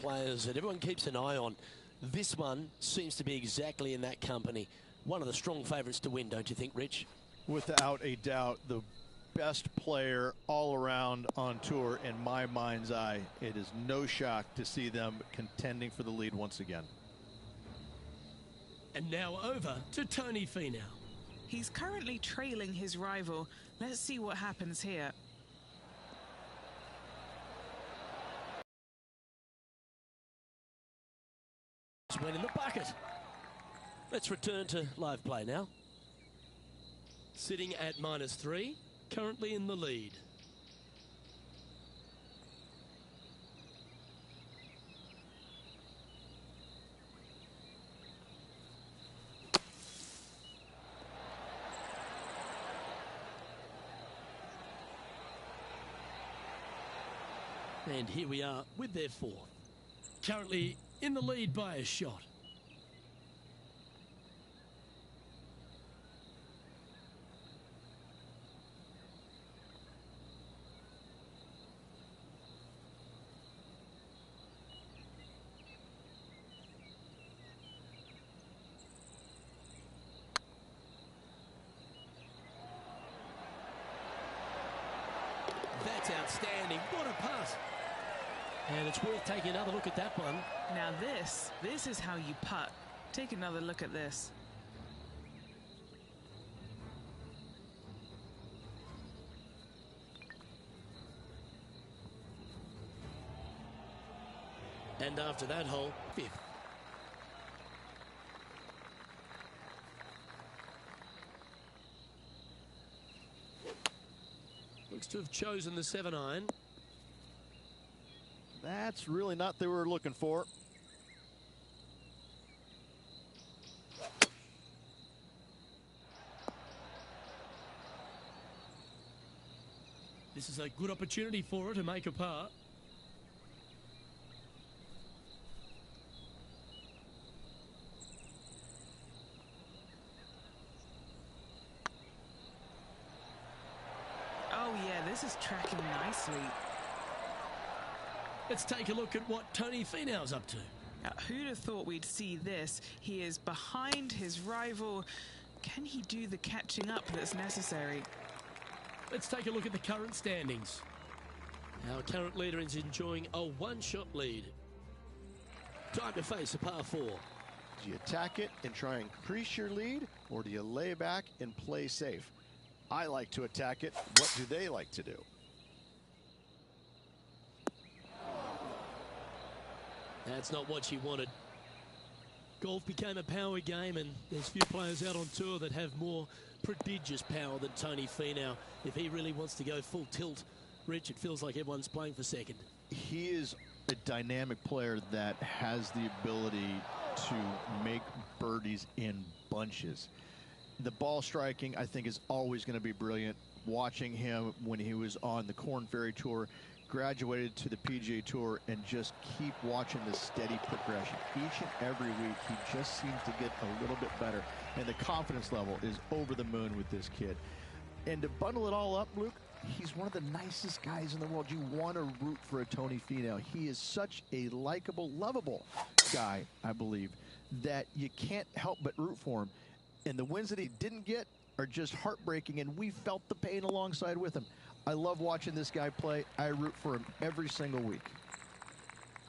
players that everyone keeps an eye on. This one seems to be exactly in that company. One of the strong favourites to win, don't you think, Rich? Without a doubt, the best player all around on tour in my mind's eye. It is no shock to see them contending for the lead once again. And now over to Tony Finau. He's currently trailing his rival. Let's see what happens here. Went in the bucket. Let's return to live play now. Sitting at -3, currently in the lead. And here we are with their fourth. Currently in the lead by a shot. That's outstanding. What a pass. And it's worth taking another look at that one. Now this is how you putt. Take another look at this. And after that hole, 5th. Looks to have chosen the 7-iron. That's really not what they were looking for. This is a good opportunity for her to make a par. Oh yeah, this is tracking nicely. Let's take a look at what Tony Finau's up to. Now, who'd have thought we'd see this? He is behind his rival. Can he do the catching up that's necessary? Let's take a look at the current standings. Our current leader is enjoying a one-shot lead. Time to face a par 4. Do you attack it and try and increase your lead, or do you lay back and play safe? I like to attack it. What do they like to do? That's not what she wanted. Golf became a power game, and there's few players out on tour that have more prodigious power than Tony Finau. If he really wants to go full tilt, Rich, it feels like everyone's playing for second. He is a dynamic player that has the ability to make birdies in bunches. The ball striking, I think, is always going to be brilliant. Watching him when he was on the Korn Ferry Tour, graduated to the PGA Tour, and just keep watching the steady progression. Each and every week, he just seems to get a little bit better, and the confidence level is over the moon with this kid. And to bundle it all up, Luke, he's one of the nicest guys in the world. You want to root for a Tony Finau. He is such a likable, lovable guy, I believe, that you can't help but root for him. And the wins that he didn't get are just heartbreaking, and we felt the pain alongside with him. I love watching this guy play. I root for him every single week.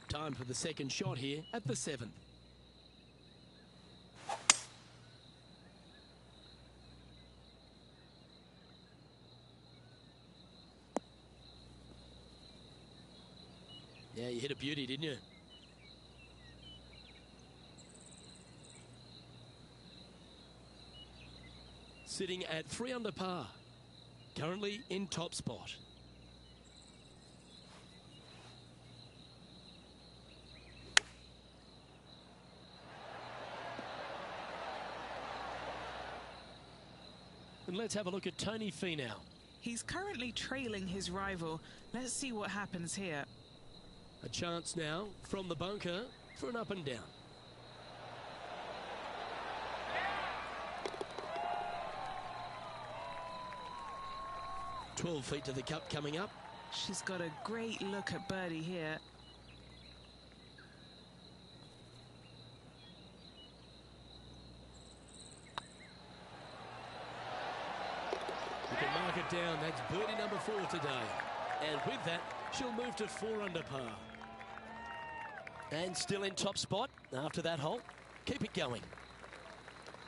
Time for the second shot here at the 7th. Yeah, you hit a beauty, didn't you? Sitting at 3 under par. Currently in top spot. And let's have a look at Tony Finau. He's currently trailing his rival. Let's see what happens here. A chance now from the bunker for an up and down. "12 feet to the cup coming up." She's got a great look at birdie here. She'll mark it down. That's birdie number 4 today. And with that, she'll move to 4 under par. And still in top spot after that hole. Keep it going.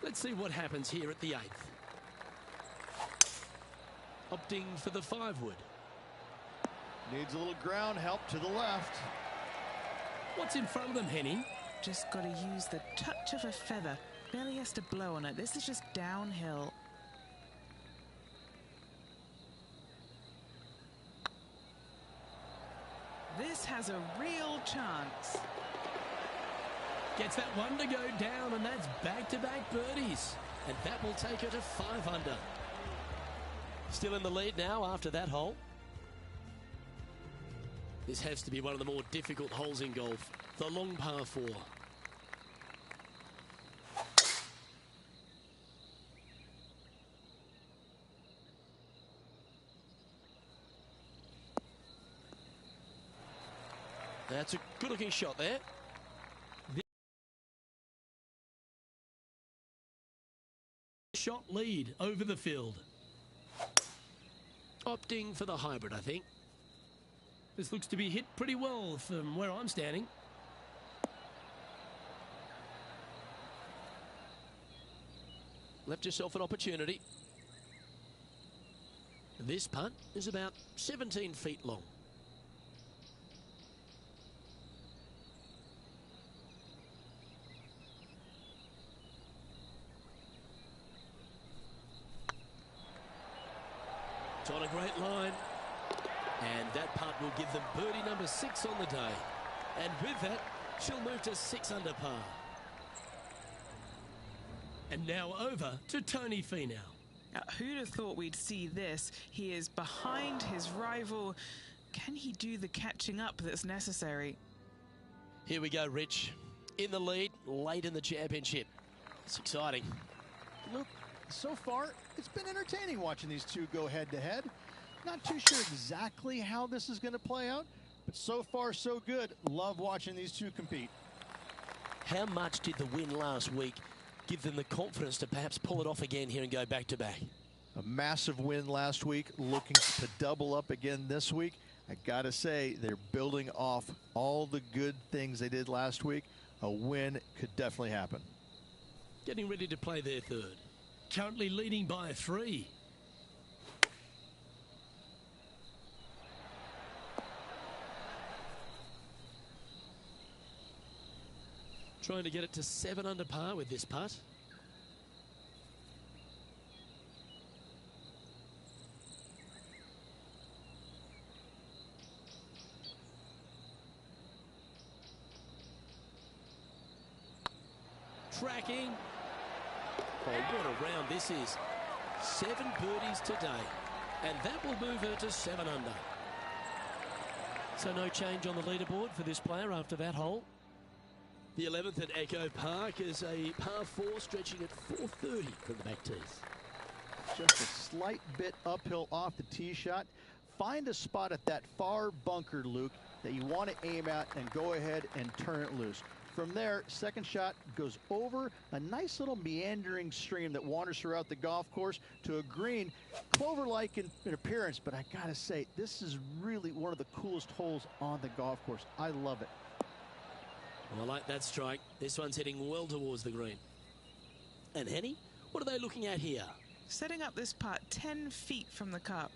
Let's see what happens here at the 8th. Opting for the 5-wood. Needs a little ground help to the left. What's in front of them, Henny? Just got to use the touch of a feather. Barely has to blow on it. This is just downhill. This has a real chance. Gets that one to go down, and that's back-to-back birdies. And that will take her to 5 under. Still in the lead now after that hole. This has to be one of the more difficult holes in golf. The long par 4. That's a good-looking shot there. Shot lead over the field. Opting for the hybrid, I think. This looks to be hit pretty well from where I'm standing. Left yourself an opportunity. This putt is about 17 feet long. It's on a great line. And that putt will give them birdie number 6 on the day. And with that, she'll move to 6 under par. And now over to Tony Finau. Who'd have thought we'd see this? He is behind his rival. Can he do the catching up that's necessary? Here we go, Rich. In the lead, late in the championship. It's exciting. Look, so far, it's been entertaining watching these two go head-to-head. Not too sure exactly how this is going to play out, but so far, so good. Love watching these two compete. How much did the win last week give them the confidence to perhaps pull it off again here and go back-to-back? A massive win last week, looking to double up again this week. I got to say, they're building off all the good things they did last week. A win could definitely happen. Getting ready to play their 3rd. Currently leading by 3. Trying to get it to 7 under par with this putt. Tracking. Oh, what a round this is. 7 birdies today. And that will move her to 7 under. So no change on the leaderboard for this player after that hole. The 11th at Echo Park is a par 4 stretching at 430 from the back tees. Just a slight bit uphill off the tee shot. Find a spot at that far bunker, Luke, that you want to aim at and go ahead and turn it loose. From there, second shot goes over a nice little meandering stream that wanders throughout the golf course to a green, clover-like in appearance, but I gotta say, this is really one of the coolest holes on the golf course. I love it. Well, I like that strike. This one's heading well towards the green. And Henny, what are they looking at here? Setting up this putt 10 feet from the cup.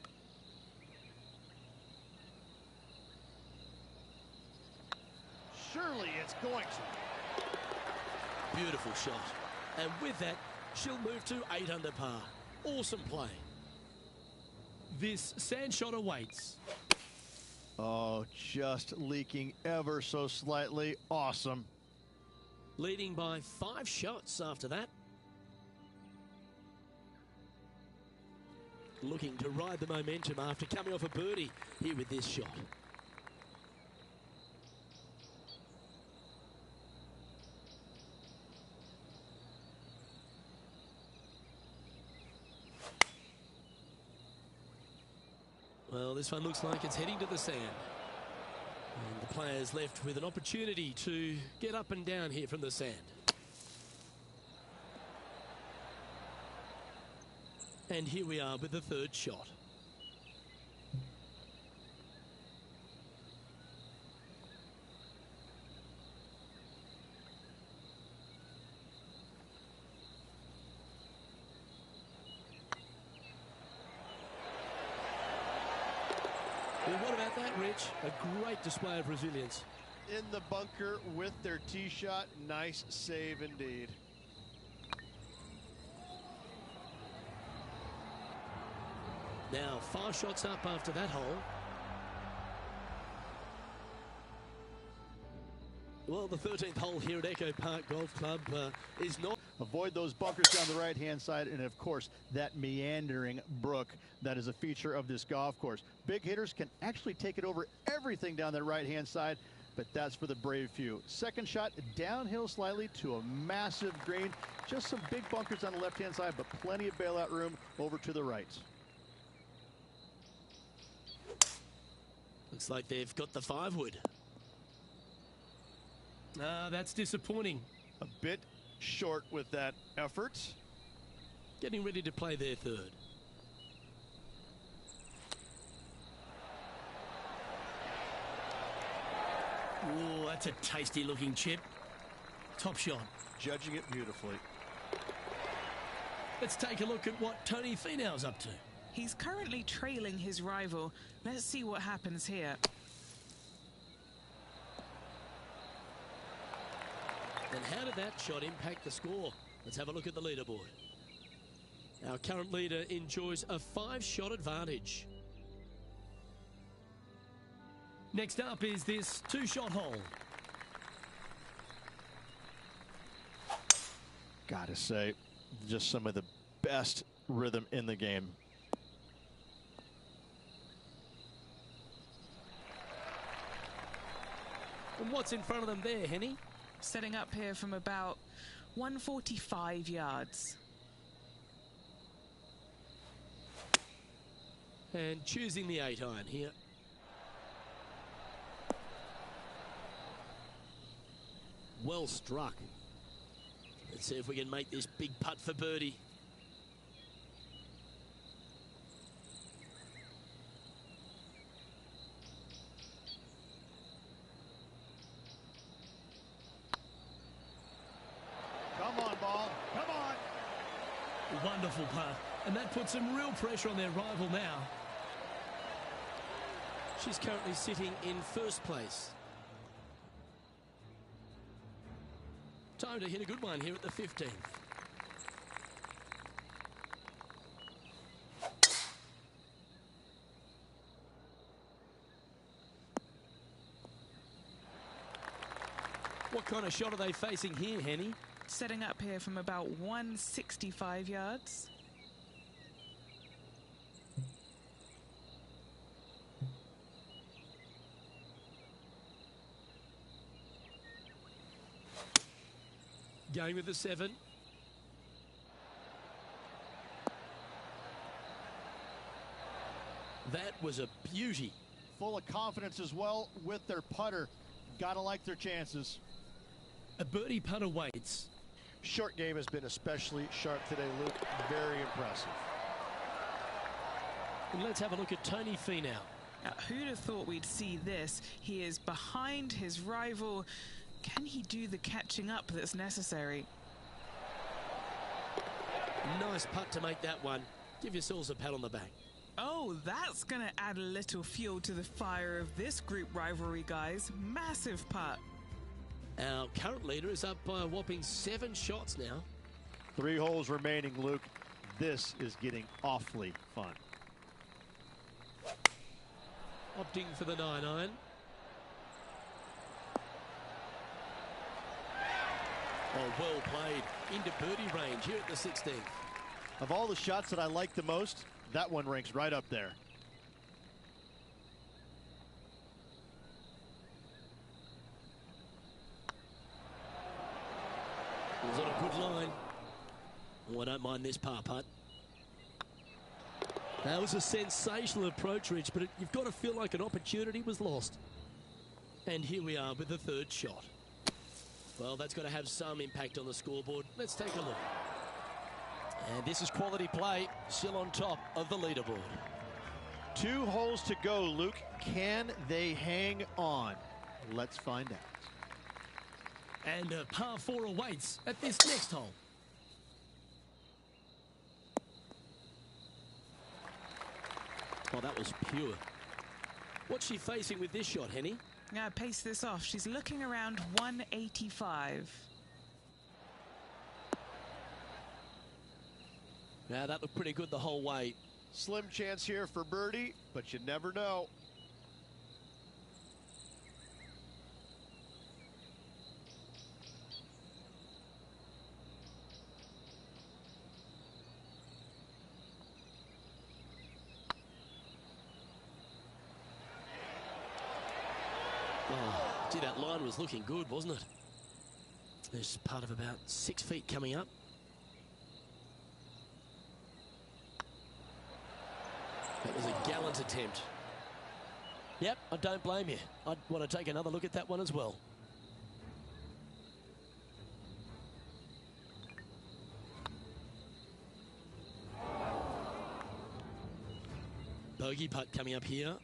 Surely it's going to. Beautiful shot. And with that, she'll move to 8 under par. Awesome play. This sand shot awaits. Oh, just leaking ever so slightly. Awesome. Leading by 5 shots after that. Looking to ride the momentum after coming off a birdie here with this shot. Well, this one looks like it's heading to the sand. And the player's left with an opportunity to get up and down here from the sand. And here we are with the third shot. Well, what about that, Rich? A great display of resilience. In the bunker with their tee shot. Nice save indeed. Now, 5 shots up after that hole. Well, the 13th hole here at Echo Park Golf Club is not... Avoid those bunkers down the right-hand side, and of course, that meandering brook that is a feature of this golf course. Big hitters can actually take it over everything down that right-hand side, but that's for the brave few. Second shot, downhill slightly to a massive green. Just some big bunkers on the left-hand side, but plenty of bailout room over to the right. Looks like they've got the 5-wood. That's disappointing. A bit short with that effort. Getting ready to play their third. Oh, that's a tasty looking chip. Top shot. Judging it beautifully. Let's take a look at what Tony Finau's up to. He's currently trailing his rival. Let's see what happens here. And how did that shot impact the score? Let's have a look at the leaderboard. Our current leader enjoys a 5-shot advantage. Next up is this 2-shot hole. Gotta say, just some of the best rhythm in the game. And what's in front of them there, Henny? Setting up here from about 145 yards. And choosing the 8-iron here. Well struck. Let's see if we can make this big putt for birdie. Come on, ball. Come on. Wonderful putt. And that puts some real pressure on their rival now. She's currently sitting in first place. Time to hit a good one here at the 15th. What kind of shot are they facing here, Henny? Setting up here from about 165 yards. Going with the 7. That was a beauty. Full of confidence as well with their putter. Gotta like their chances. A birdie putt awaits. Short game has been especially sharp today, Luke. Very impressive. And let's have a look at Tony Finau. Now, who'd have thought we'd see this? He is behind his rival. Can he do the catching up that's necessary? Nice putt to make that one. Give yourselves a pat on the back. Oh, that's going to add a little fuel to the fire of this group rivalry, guys. Massive putt. Our current leader is up by a whopping 7 shots now. 3 holes remaining, Luke. This is getting awfully fun. Opting for the 9-iron. Oh, well played. Into birdie range here at the 16th. Of all the shots that I like the most, that one ranks right up there. It was on a good line. Oh, I don't mind this par putt. That was a sensational approach, Rich, but you've got to feel like an opportunity was lost. And here we are with the 3rd shot. Well, that's got to have some impact on the scoreboard. Let's take a look. And this is quality play, still on top of the leaderboard. 2 holes to go, Luke. Can they hang on? Let's find out. And a par 4 awaits at this next hole. Oh, that was pure. What's she facing with this shot, Henny? Now pace this off. She's looking around 185. Now that looked pretty good the whole way. Slim chance here for birdie, but you never know. Oh, gee, that line was looking good, wasn't it? There's part of about 6 feet coming up. That was a gallant attempt. Yep, I don't blame you. I'd want to take another look at that one as well. Bogey putt coming up here.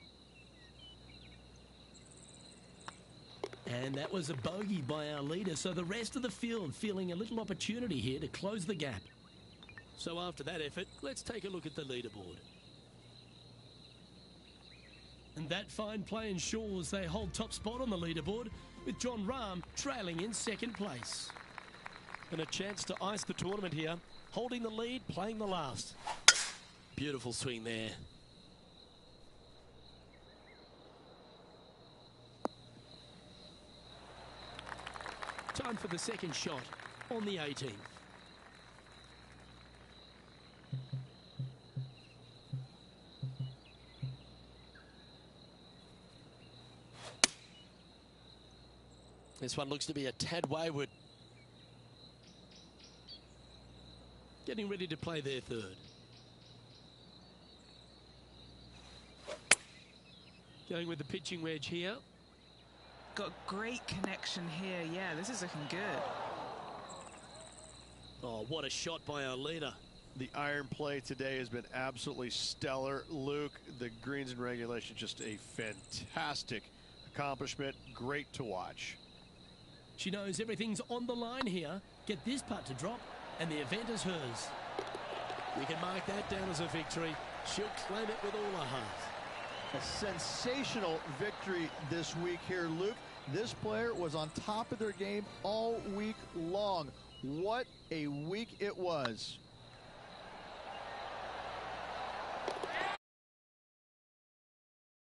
And that was a bogey by our leader, so the rest of the field feeling a little opportunity here to close the gap. So after that effort, let's take a look at the leaderboard. And that fine play ensures they hold top spot on the leaderboard, with Jon Rahm trailing in second place. And a chance to ice the tournament here, holding the lead, playing the last. Beautiful swing there. Time for the second shot on the 18th. This one looks to be a tad wayward. Getting ready to play their third. Going with the pitching wedge here. Got great connection here. Yeah, this is looking good. Oh, what a shot by our leader. The iron play today has been absolutely stellar. Luke, the greens and regulation, just a fantastic accomplishment. Great to watch. She knows everything's on the line here. Get this putt to drop, and the event is hers. We can mark that down as a victory. She'll claim it with all her heart. A sensational victory this week here, Luke. This player was on top of their game all week long. What a week it was.